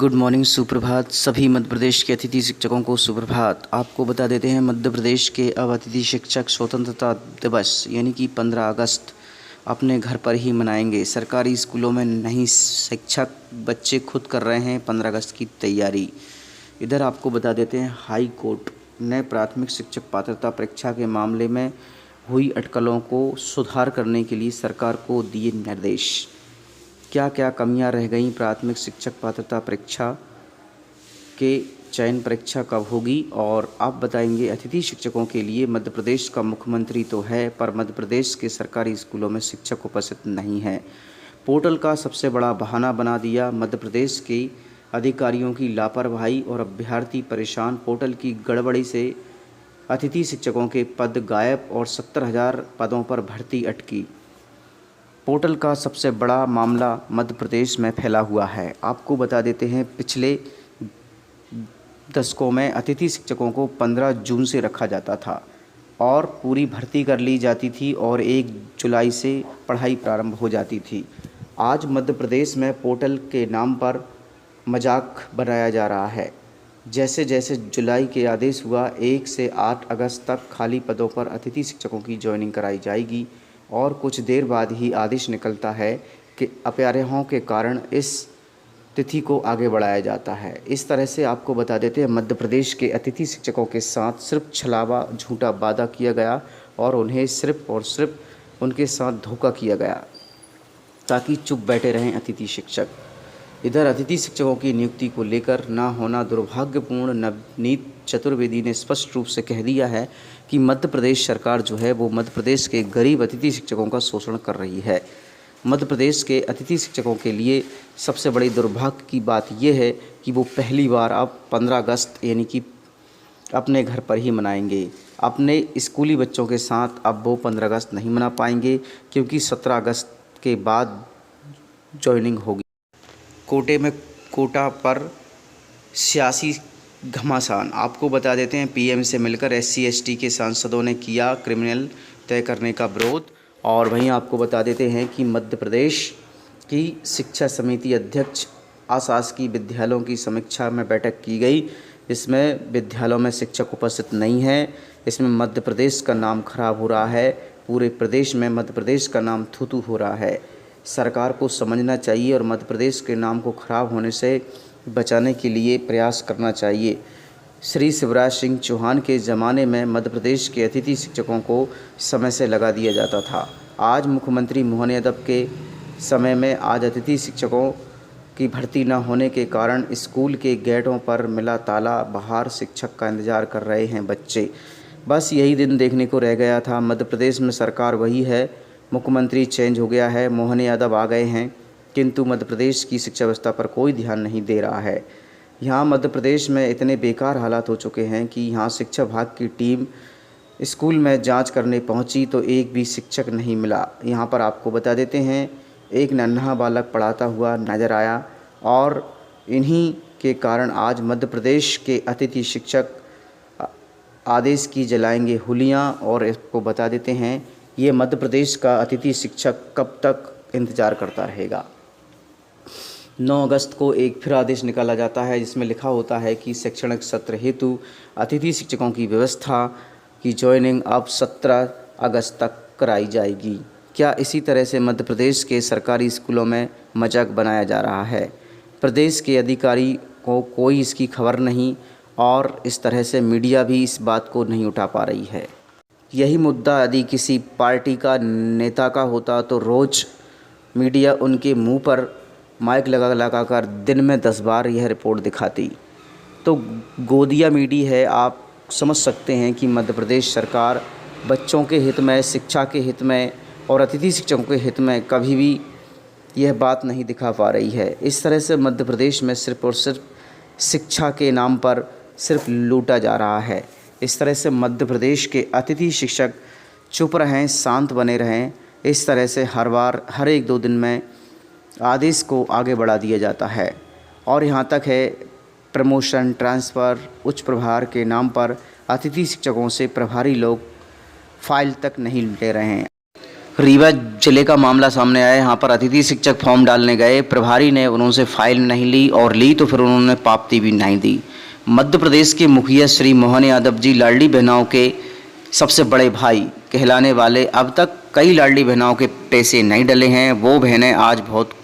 Good morning, सुप्रभात। सभी मध्य प्रदेश के अतिथि शिक्षकों को सुप्रभात। आपको बता देते हैं, मध्य प्रदेश के अब अतिथि शिक्षक स्वतंत्रता दिवस यानी कि 15 अगस्त अपने घर पर ही मनाएंगे। सरकारी स्कूलों में नहीं, शिक्षक बच्चे खुद कर रहे हैं 15 अगस्त की तैयारी। इधर आपको बता देते हैं, हाई कोर्ट ने प्राथमिक शिक्षक पात्रता परीक्षा के मामले में हुई अटकलों को सुधार करने के लिए सरकार को दिए निर्देश। क्या क्या कमियां रह गईं प्राथमिक शिक्षक पात्रता परीक्षा के चयन परीक्षा कब होगी, और आप बताएंगे अतिथि शिक्षकों के लिए मध्य प्रदेश का मुख्यमंत्री तो है, पर मध्य प्रदेश के सरकारी स्कूलों में शिक्षक उपस्थित नहीं है। पोर्टल का सबसे बड़ा बहाना बना दिया मध्य प्रदेश के अधिकारियों की लापरवाही और अभ्यर्थी परेशान। पोर्टल की गड़बड़ी से अतिथि शिक्षकों के पद गायब और 70,000 पदों पर भर्ती अटकी। पोर्टल का सबसे बड़ा मामला मध्य प्रदेश में फैला हुआ है। आपको बता देते हैं, पिछले दशकों में अतिथि शिक्षकों को 15 जून से रखा जाता था और पूरी भर्ती कर ली जाती थी और 1 जुलाई से पढ़ाई प्रारंभ हो जाती थी। आज मध्य प्रदेश में पोर्टल के नाम पर मजाक बनाया जा रहा है। जैसे जैसे जुलाई के आदेश हुआ, 1 से 8 अगस्त तक खाली पदों पर अतिथि शिक्षकों की ज्वाइनिंग कराई जाएगी और कुछ देर बाद ही आदेश निकलता है कि अपराहों के कारण इस तिथि को आगे बढ़ाया जाता है। इस तरह से आपको बता देते हैं, मध्य प्रदेश के अतिथि शिक्षकों के साथ सिर्फ छलावा झूठा वादा किया गया और उन्हें सिर्फ और सिर्फ उनके साथ धोखा किया गया ताकि चुप बैठे रहें अतिथि शिक्षक। इधर अतिथि शिक्षकों की नियुक्ति को लेकर ना होना दुर्भाग्यपूर्ण। नवनीत चतुर्वेदी ने स्पष्ट रूप से कह दिया है कि मध्य प्रदेश सरकार जो है वो मध्य प्रदेश के गरीब अतिथि शिक्षकों का शोषण कर रही है। मध्य प्रदेश के अतिथि शिक्षकों के लिए सबसे बड़ी दुर्भाग्य की बात यह है कि वो पहली बार अब 15 अगस्त यानी कि अपने घर पर ही मनाएंगे। अपने स्कूली बच्चों के साथ अब वो 15 अगस्त नहीं मना पाएंगे क्योंकि 17 अगस्त के बाद ज्वाइनिंग होगी। कोटा पर सियासी घमासान। आपको बता देते हैं, पीएम से मिलकर SC/ST के सांसदों ने किया क्रिमिनल तय करने का विरोध। और वहीं आपको बता देते हैं कि मध्य प्रदेश की शिक्षा समिति अध्यक्ष अशासकीय विद्यालयों की समीक्षा में बैठक की गई। इसमें विद्यालयों में शिक्षक उपस्थित नहीं है। इसमें मध्य प्रदेश का नाम खराब हो रहा है। पूरे प्रदेश में मध्य प्रदेश का नाम थू-थू हो रहा है। सरकार को समझना चाहिए और मध्य प्रदेश के नाम को खराब होने से बचाने के लिए प्रयास करना चाहिए। श्री शिवराज सिंह चौहान के ज़माने में मध्य प्रदेश के अतिथि शिक्षकों को समय से लगा दिया जाता था। आज मुख्यमंत्री मोहन यादव के समय में आज अतिथि शिक्षकों की भर्ती न होने के कारण स्कूल के गेटों पर मिला ताला, बाहर शिक्षक का इंतज़ार कर रहे हैं बच्चे। बस यही दिन देखने को रह गया था। मध्य प्रदेश में सरकार वही है, मुख्यमंत्री चेंज हो गया है, मोहन यादव आ गए हैं, किंतु मध्य प्रदेश की शिक्षा व्यवस्था पर कोई ध्यान नहीं दे रहा है। यहाँ मध्य प्रदेश में इतने बेकार हालात हो चुके हैं कि यहाँ शिक्षा विभाग की टीम स्कूल में जांच करने पहुँची तो एक भी शिक्षक नहीं मिला। यहाँ पर आपको बता देते हैं, एक नन्हा बालक पढ़ाता हुआ नजर आया और इन्हीं के कारण आज मध्य प्रदेश के अतिथि शिक्षक आदेश की जलाएंगे हुलियाँ। और इसको बता देते हैं, ये मध्य प्रदेश का अतिथि शिक्षक कब तक इंतज़ार करता रहेगा। 9 अगस्त को एक फिर आदेश निकाला जाता है जिसमें लिखा होता है कि शैक्षणिक सत्र हेतु अतिथि शिक्षकों की व्यवस्था की ज्वाइनिंग अब 17 अगस्त तक कराई जाएगी। क्या इसी तरह से मध्य प्रदेश के सरकारी स्कूलों में मजाक बनाया जा रहा है? प्रदेश के अधिकारी को कोई इसकी खबर नहीं और इस तरह से मीडिया भी इस बात को नहीं उठा पा रही है। यही मुद्दा यदि किसी पार्टी का नेता का होता तो रोज़ मीडिया उनके मुंह पर माइक लगा कर दिन में 10 बार यह रिपोर्ट दिखाती। तो गोदिया मीडिया है। आप समझ सकते हैं कि मध्य प्रदेश सरकार बच्चों के हित में, शिक्षा के हित में और अतिथि शिक्षकों के हित में कभी भी यह बात नहीं दिखा पा रही है। इस तरह से मध्य प्रदेश में सिर्फ़ और सिर्फ शिक्षा के नाम पर सिर्फ लूटा जा रहा है। इस तरह से मध्य प्रदेश के अतिथि शिक्षक चुप रहें, शांत बने रहें। इस तरह से हर बार हर 1-2 दिन में आदेश को आगे बढ़ा दिया जाता है और यहाँ तक है, प्रमोशन, ट्रांसफ़र, उच्च प्रभार के नाम पर अतिथि शिक्षकों से प्रभारी लोग फाइल तक नहीं ले रहे हैं। रीवा जिले का मामला सामने आया। यहाँ पर अतिथि शिक्षक फॉर्म डालने गए, प्रभारी ने उनसे फाइल नहीं ली और ली तो फिर उन्होंने पावती भी नहीं दी। मध्य प्रदेश के मुखिया श्री मोहन यादव जी लाडली बहनों के सबसे बड़े भाई कहलाने वाले अब तक कई लाडली बहनों के पैसे नहीं डले हैं। वो बहनें आज बहुत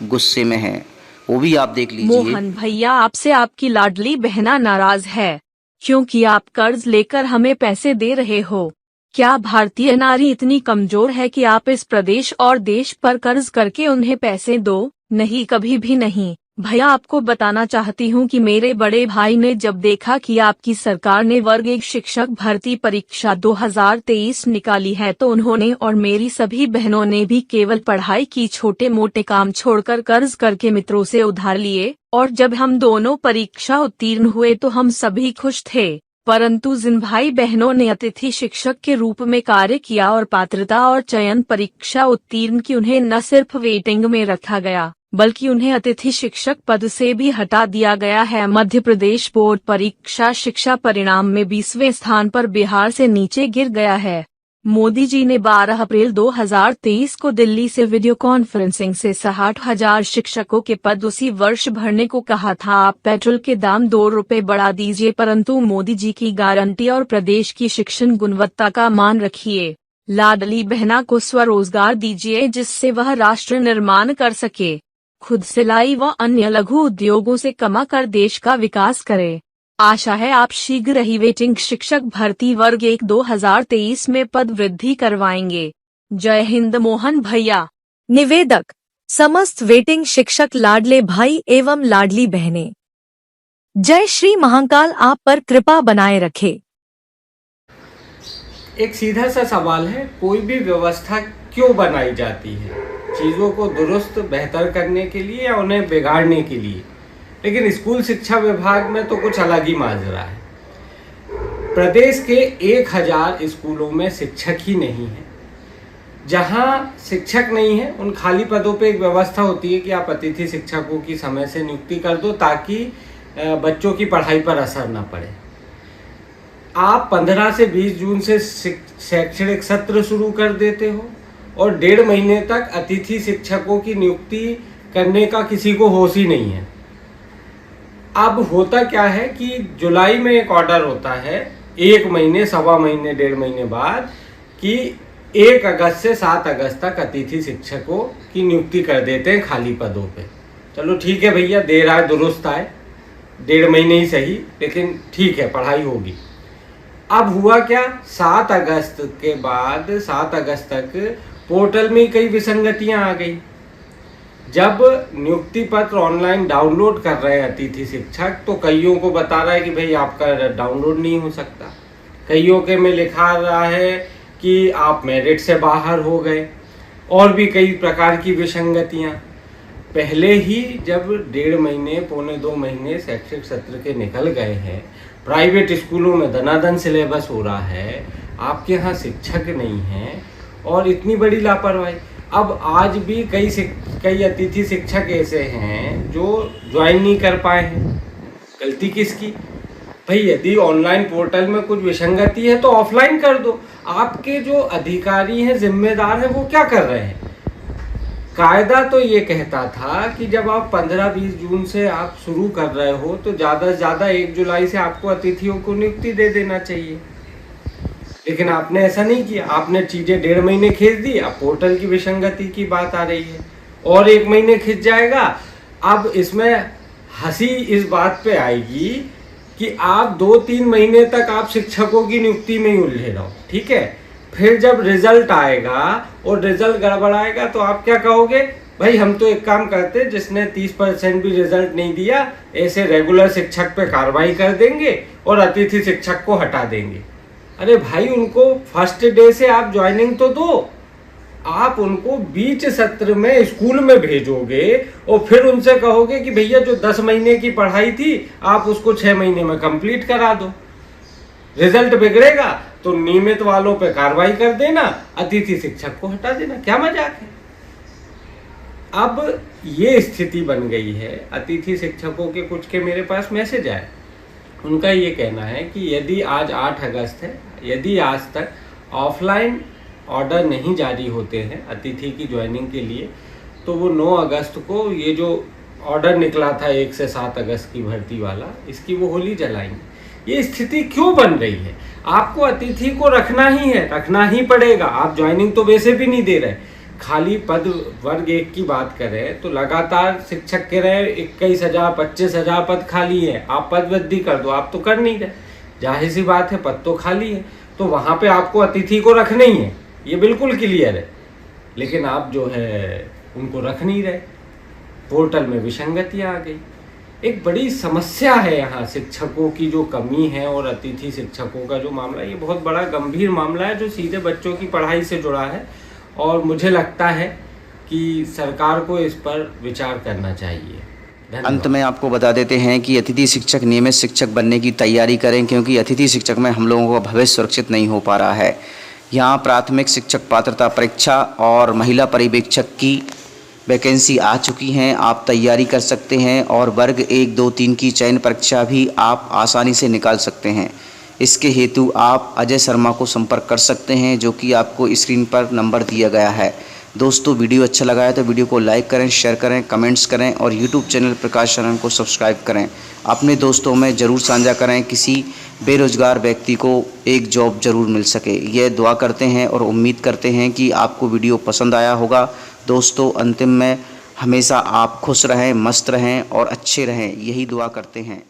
गुस्से में हैं, वो भी आप देख लीजिए। मोहन भैया, आपसे आपकी लाडली बहना नाराज है क्योंकि आप कर्ज लेकर हमें पैसे दे रहे हो। क्या भारतीय नारी इतनी कमजोर है कि आप इस प्रदेश और देश पर कर्ज करके उन्हें पैसे दो? नहीं, कभी भी नहीं। भैया, आपको बताना चाहती हूँ कि मेरे बड़े भाई ने जब देखा कि आपकी सरकार ने वर्ग 1 शिक्षक भर्ती परीक्षा 2023 निकाली है तो उन्होंने और मेरी सभी बहनों ने भी केवल पढ़ाई की छोटे मोटे काम छोड़कर कर्ज करके मित्रों से उधार लिए, और जब हम दोनों परीक्षा उत्तीर्ण हुए तो हम सभी खुश थे। परंतु जिन भाई बहनों ने अतिथि शिक्षक के रूप में कार्य किया और पात्रता और चयन परीक्षा उत्तीर्ण की, उन्हें न सिर्फ वेटिंग में रखा गया बल्कि उन्हें अतिथि शिक्षक पद से भी हटा दिया गया है। मध्य प्रदेश बोर्ड परीक्षा शिक्षा परिणाम में 20वें स्थान पर बिहार से नीचे गिर गया है। मोदी जी ने 12 अप्रैल 2023 को दिल्ली से वीडियो कॉन्फ्रेंसिंग से 60,000 शिक्षकों के पद उसी वर्ष भरने को कहा था। आप पेट्रोल के दाम 2 रुपए बढ़ा दीजिए, परंतु मोदी जी की गारंटी और प्रदेश की शिक्षण गुणवत्ता का मान रखिए। लाडली बहना को स्वरोजगार दीजिए जिससे वह राष्ट्र निर्माण कर सके। खुद सिलाई व अन्य लघु उद्योगों से कमा कर देश का विकास करे। आशा है आप शीघ्र ही वेटिंग शिक्षक भर्ती वर्ग 1 2023 में पद वृद्धि करवाएंगे। जय हिंद। मोहन भैया। निवेदक समस्त वेटिंग शिक्षक लाडले भाई एवं लाडली बहनें, जय श्री महाकाल आप पर कृपा बनाए रखे। एक सीधा सा सवाल है, कोई भी व्यवस्था क्यों बनाई जाती है? चीज़ों को दुरुस्त बेहतर करने के लिए या उन्हें बिगाड़ने के लिए? लेकिन स्कूल शिक्षा विभाग में तो कुछ अलग ही माजरा है। प्रदेश के 1000 स्कूलों में शिक्षक ही नहीं है। जहां शिक्षक नहीं है उन खाली पदों पे एक व्यवस्था होती है कि आप अतिथि शिक्षकों की समय से नियुक्ति कर दो ताकि बच्चों की पढ़ाई पर असर न पड़े। आप 15 से 20 जून से शैक्षणिक सत्र शुरू कर देते हो और 1.5 महीने तक अतिथि शिक्षकों की नियुक्ति करने का किसी को होश ही नहीं है। अब होता क्या है कि जुलाई में एक ऑर्डर होता है 1 महीने, सवा महीने, 1.5 महीने बाद कि 1 अगस्त से 7 अगस्त तक अतिथि शिक्षकों की नियुक्ति कर देते हैं खाली पदों पे। चलो ठीक है भैया, देर आए दुरुस्त आए, 1.5 महीने ही सही, लेकिन ठीक है, पढ़ाई होगी। अब हुआ क्या, 7 अगस्त के बाद 7 अगस्त तक पोर्टल में कई विसंगतियां आ गई। जब नियुक्ति पत्र ऑनलाइन डाउनलोड कर रहे हैं अतिथि शिक्षक तो कईयों को बता रहा है कि भाई आपका डाउनलोड नहीं हो सकता, कईयों के में लिखा रहा है कि आप मेरिट से बाहर हो गए, और भी कई प्रकार की विसंगतियां। पहले ही जब 1.5 महीने, पौने 2 महीने शैक्षिक सत्र के निकल गए हैं, प्राइवेट स्कूलों में दनादन सिलेबस हो रहा है, आपके यहाँ शिक्षक नहीं है और इतनी बड़ी लापरवाही। अब आज भी कई अतिथि शिक्षक ऐसे हैं जो ज्वाइन नहीं कर पाए हैं। गलती किसकी? भाई यदि ऑनलाइन पोर्टल में कुछ विसंगति है तो ऑफलाइन कर दो। आपके जो अधिकारी हैं, जिम्मेदार हैं, वो क्या कर रहे हैं? कायदा तो ये कहता था कि जब आप 15-20 जून से आप शुरू कर रहे हो तो ज़्यादा से ज़्यादा 1 जुलाई से आपको अतिथियों को नियुक्ति दे देना चाहिए, लेकिन आपने ऐसा नहीं किया। आपने चीज़ें 1.5 महीने खींच दी। अब पोर्टल की विसंगति की बात आ रही है और 1 महीने खींच जाएगा। अब इसमें हंसी इस बात पे आएगी कि आप 2-3 महीने तक आप शिक्षकों की नियुक्ति में ही उलझे रहो, ठीक है। फिर जब रिजल्ट आएगा और रिजल्ट गड़बड़ाएगा तो आप क्या कहोगे? भाई हम तो एक काम करते, जिसने 30% भी रिजल्ट नहीं दिया ऐसे रेगुलर शिक्षक पे कार्रवाई कर देंगे और अतिथि शिक्षक को हटा देंगे। अरे भाई, उनको फर्स्ट डे से आप ज्वाइनिंग तो दो। आप उनको बीच सत्र में स्कूल में भेजोगे और फिर उनसे कहोगे कि भैया जो 10 महीने की पढ़ाई थी आप उसको 6 महीने में कंप्लीट करा दो। रिजल्ट बिगड़ेगा तो नियमित वालों पे कार्रवाई कर देना, अतिथि शिक्षक को हटा देना। क्या मजाक है? अब ये स्थिति बन गई है। अतिथि शिक्षकों के कुछ के मेरे पास मैसेज आए, उनका ये कहना है कि यदि आज 8 अगस्त है, यदि आज तक ऑफलाइन ऑर्डर नहीं जारी होते हैं अतिथि की ज्वाइनिंग के लिए, तो वो 9 अगस्त को ये जो ऑर्डर निकला था 1 से 7 अगस्त की भर्ती वाला, इसकी वो होली जलाएंगे। ये स्थिति क्यों बन रही है? आपको अतिथि को रखना ही है, रखना ही पड़ेगा। आप ज्वाइनिंग तो वैसे भी नहीं दे रहे। खाली पद वर्ग 1 की बात करें तो लगातार शिक्षक कह रहे 21,000 25,000 पद खाली है, आप पद वृद्धि कर दो, आप तो कर नहीं रहे। जाहिर सी बात है, पद तो खाली है, तो वहां पे आपको अतिथि को रखना ही है, ये बिल्कुल क्लियर है। लेकिन आप जो है उनको रख नहीं रहे, पोर्टल में विसंगतियां आ गई। एक बड़ी समस्या है यहाँ शिक्षकों की जो कमी है और अतिथि शिक्षकों का जो मामला है, ये बहुत बड़ा गंभीर मामला है जो सीधे बच्चों की पढ़ाई से जुड़ा है, और मुझे लगता है कि सरकार को इस पर विचार करना चाहिए। अंत में आपको बता देते हैं कि अतिथि शिक्षक नियमित शिक्षक बनने की तैयारी करें, क्योंकि अतिथि शिक्षक में हम लोगों का भविष्य सुरक्षित नहीं हो पा रहा है। यहाँ प्राथमिक शिक्षक पात्रता परीक्षा और महिला पर्यवेक्षक की वैकेंसी आ चुकी हैं, आप तैयारी कर सकते हैं, और वर्ग 1, 2, 3 की चयन परीक्षा भी आप आसानी से निकाल सकते हैं। इसके हेतु आप अजय शर्मा को संपर्क कर सकते हैं, जो कि आपको स्क्रीन पर नंबर दिया गया है। दोस्तों, वीडियो अच्छा लगा है तो वीडियो को लाइक करें, शेयर करें, कमेंट्स करें, और यूट्यूब चैनल प्रकाश शरण को सब्सक्राइब करें। अपने दोस्तों में ज़रूर साझा करें, किसी बेरोजगार व्यक्ति को एक जॉब ज़रूर मिल सके। यह दुआ करते हैं और उम्मीद करते हैं कि आपको वीडियो पसंद आया होगा। दोस्तों, अंतिम में हमेशा आप खुश रहें, मस्त रहें और अच्छे रहें, यही दुआ करते हैं।